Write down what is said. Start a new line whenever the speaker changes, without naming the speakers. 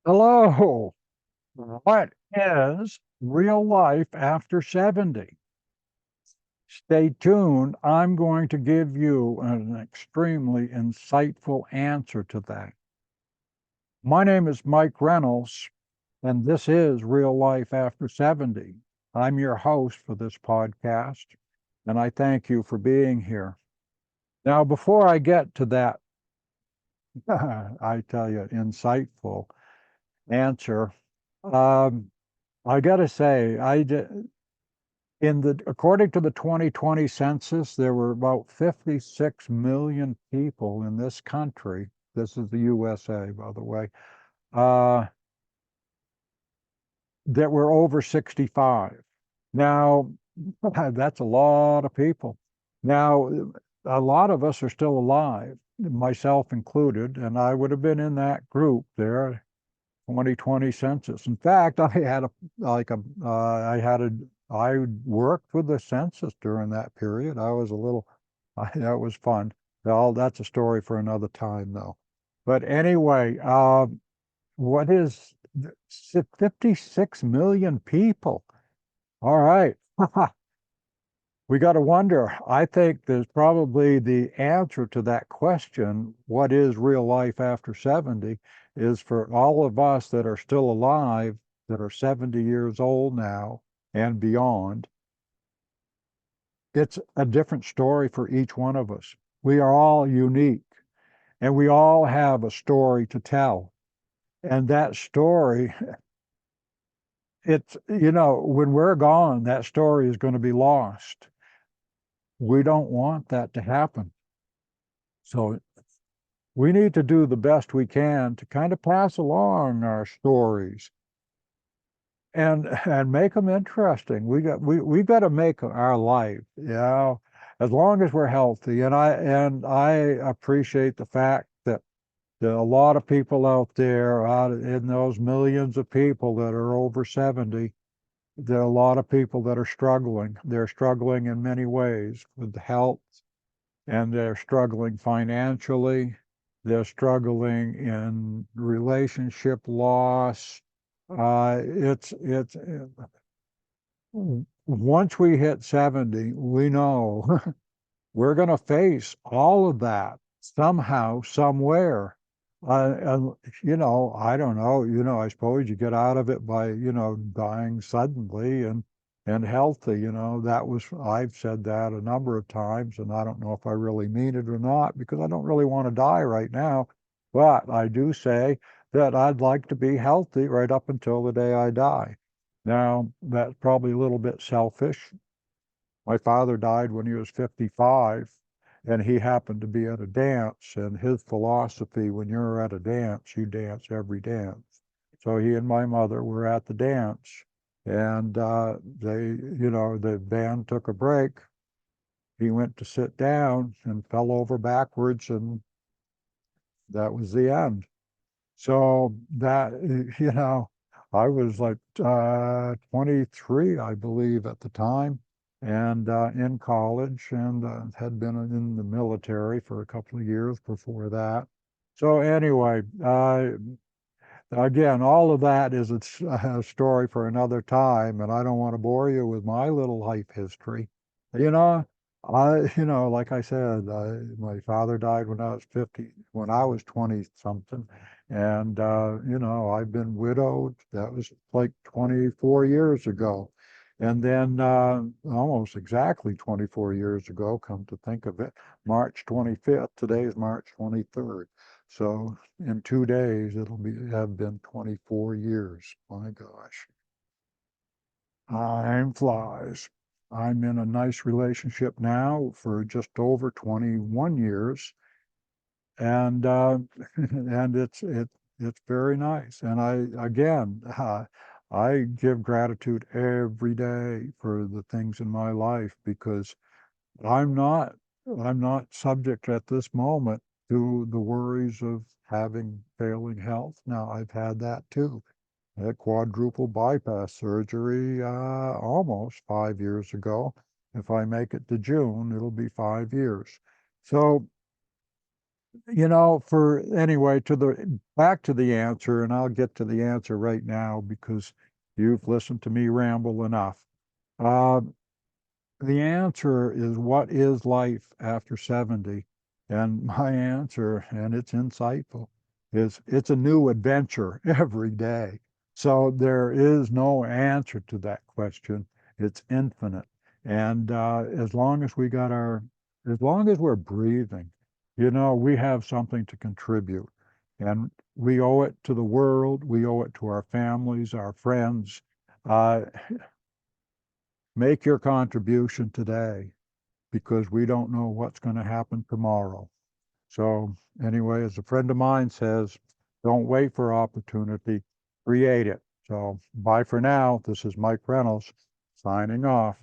Hello. What is real life after 70? Stay tuned. I'm going to give you an extremely insightful answer to that. My name is Mike Reynolds, and this is Real Life After 70. I'm your host for this podcast, and I thank you for being here. Now, before I get to that, I tell you, insightful answer, um, I got to say, according to the 2020 census, there were about 56 million people in this country. This is the USA, by the way, uh, that were over 65. Now, that's a lot of people. Now, a lot of us are still alive, myself included, and I would have been in that group there, 2020 census. In fact, I worked with the census during that period. I was a little, that was fun. Well, that's a story for another time, though. But anyway, what is 56 million people? All right. We got to wonder. I think there's probably the answer to that question, what is real life after 70, is for all of us that are still alive, that are 70 years old now and beyond. It's a different story for each one of us. We are all unique and we all have a story to tell. And that story, when we're gone, that story is going to be lost. We don't want that to happen. So we need to do the best we can to kind of pass along our stories and make them interesting. We got to make our life, as long as we're healthy. And I appreciate the fact that there are a lot of people out there, out in those millions of people that are over 70. There are a lot of people that are struggling. They're struggling in many ways with health, and they're struggling financially. They're struggling in relationship loss. It's once we hit 70, we know we're going to face all of that somehow, somewhere. And, I don't know, I suppose you get out of it by, dying suddenly and healthy, I've said that a number of times, and I don't know if I really mean it or not, because I don't really want to die right now. But I do say that I'd like to be healthy right up until the day I die. Now, that's probably a little bit selfish. My father died when he was 55, and he happened to be at a dance. And his philosophy, when you're at a dance, you dance every dance. So he and my mother were at the dance, and the band took a break. He went to sit down and fell over backwards, and that was the end. So that, I was like 23, I believe, at the time, and in college, and had been in the military for a couple of years before that. So anyway, again, all of that is a story for another time, and I don't want to bore you with my little life history. You know, like I said, my father died when I was 50, when I was 20 something. And, I've been widowed. That was like 24 years ago. And then, almost exactly 24 years ago, come to think of it, March 25th, today is March 23rd. So in 2 days, have been 24 years. My gosh. Time flies. I'm in a nice relationship now for just over 21 years, and and it's very nice. And I give gratitude every day for the things in my life, because I'm not I'm not subject at this moment to the worries of having failing health. Now, I've had that too. Had quadruple bypass surgery almost 5 years ago. If I make it to June, it'll be 5 years. So anyway, back to the answer, and I'll get to the answer right now because you've listened to me ramble enough. Uh, the answer is, what is life after 70? And my answer, and it's insightful, is it's a new adventure every day. So there is no answer to that question. It's infinite. And as long as we're breathing, we have something to contribute. And we owe it to the world. We owe it to our families, our friends. Uh, Make your contribution today because we don't know what's going to happen tomorrow. So, anyway, as a friend of mine says, don't wait for opportunity, create it. So, bye for now. This is Mike Reynolds signing off.